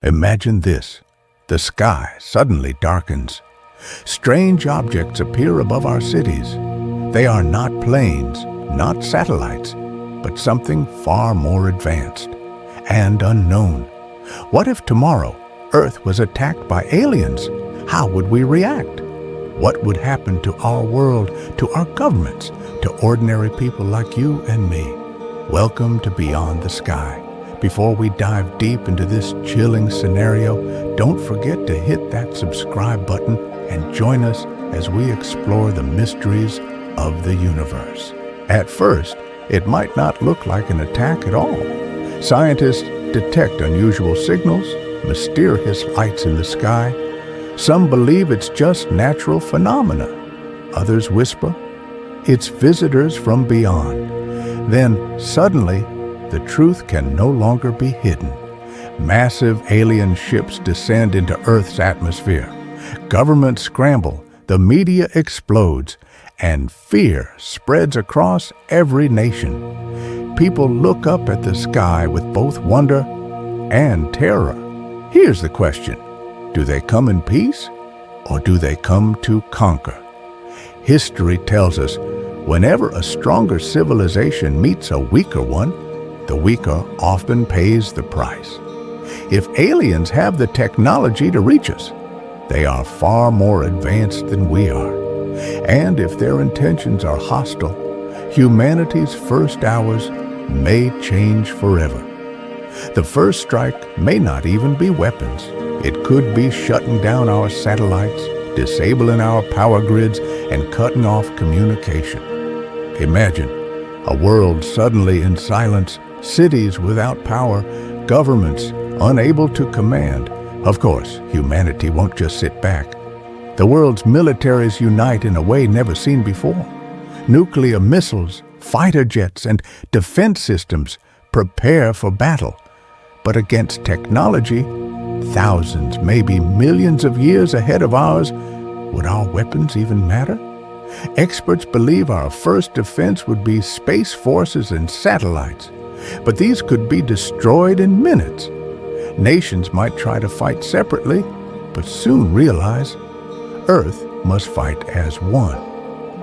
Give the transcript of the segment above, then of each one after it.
Imagine this. The sky suddenly darkens. Strange objects appear above our cities. They are not planes, not satellites, but something far more advanced and unknown. What if tomorrow Earth was attacked by aliens? How would we react? What would happen to our world, to our governments, to ordinary people like you and me? Welcome to Beyond the Sky. Before we dive deep into this chilling scenario, don't forget to hit that subscribe button and join us as we explore the mysteries of the universe. At first, it might not look like an attack at all. Scientists detect unusual signals, mysterious lights in the sky. Some believe it's just natural phenomena. Others whisper, it's visitors from beyond. Then, suddenly, the truth can no longer be hidden. Massive alien ships descend into Earth's atmosphere. Governments scramble, the media explodes, and fear spreads across every nation. People look up at the sky with both wonder and terror. Here's the question: do they come in peace, or do they come to conquer? History tells us whenever a stronger civilization meets a weaker one, the weaker often pays the price. If aliens have the technology to reach us, they are far more advanced than we are. And if their intentions are hostile, humanity's first hours may change forever. The first strike may not even be weapons. It could be shutting down our satellites, disabling our power grids, and cutting off communication. Imagine a world suddenly in silence, cities without power, governments unable to command. Of course, humanity won't just sit back. The world's militaries unite in a way never seen before. Nuclear missiles, fighter jets, and defense systems prepare for battle. But against technology, thousands, maybe millions of years ahead of ours, would our weapons even matter? Experts believe our first defense would be space forces and satellites. But these could be destroyed in minutes. Nations might try to fight separately, but soon realize Earth must fight as one,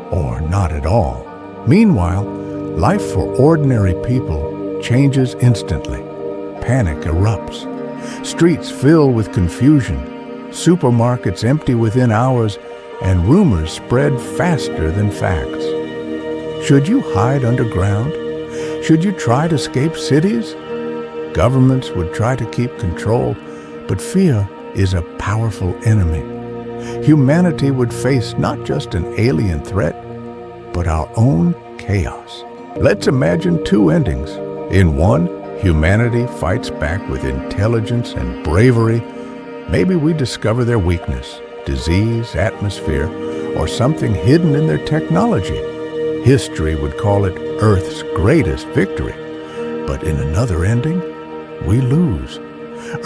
or not at all. Meanwhile, life for ordinary people changes instantly. Panic erupts. Streets fill with confusion. Supermarkets empty within hours, and rumors spread faster than facts. Should you hide underground? Should you try to escape cities? Governments would try to keep control, but fear is a powerful enemy. Humanity would face not just an alien threat, but our own chaos. Let's imagine two endings. In one, humanity fights back with intelligence and bravery. Maybe we discover their weakness, disease, atmosphere, or something hidden in their technology. History would call it Earth's greatest victory. But in another ending, we lose.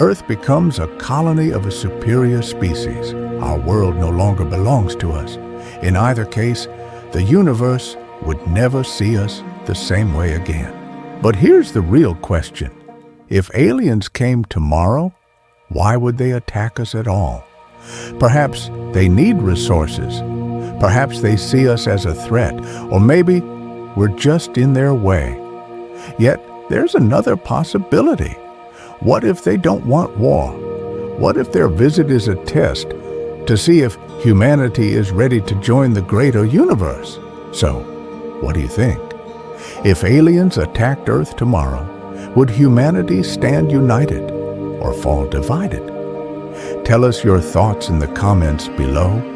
Earth becomes a colony of a superior species. Our world no longer belongs to us. In either case, the universe would never see us the same way again. But here's the real question. If aliens came tomorrow, why would they attack us at all? Perhaps they need resources. Perhaps they see us as a threat, or maybe we're just in their way. Yet there's another possibility. What if they don't want war? What if their visit is a test to see if humanity is ready to join the greater universe? So, what do you think? If aliens attacked Earth tomorrow, would humanity stand united or fall divided? Tell us your thoughts in the comments below.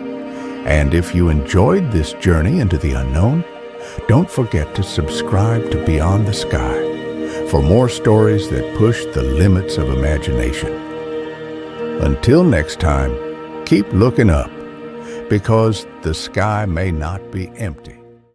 And if you enjoyed this journey into the unknown, don't forget to subscribe to Beyond the Sky for more stories that push the limits of imagination. Until next time, keep looking up, because the sky may not be empty.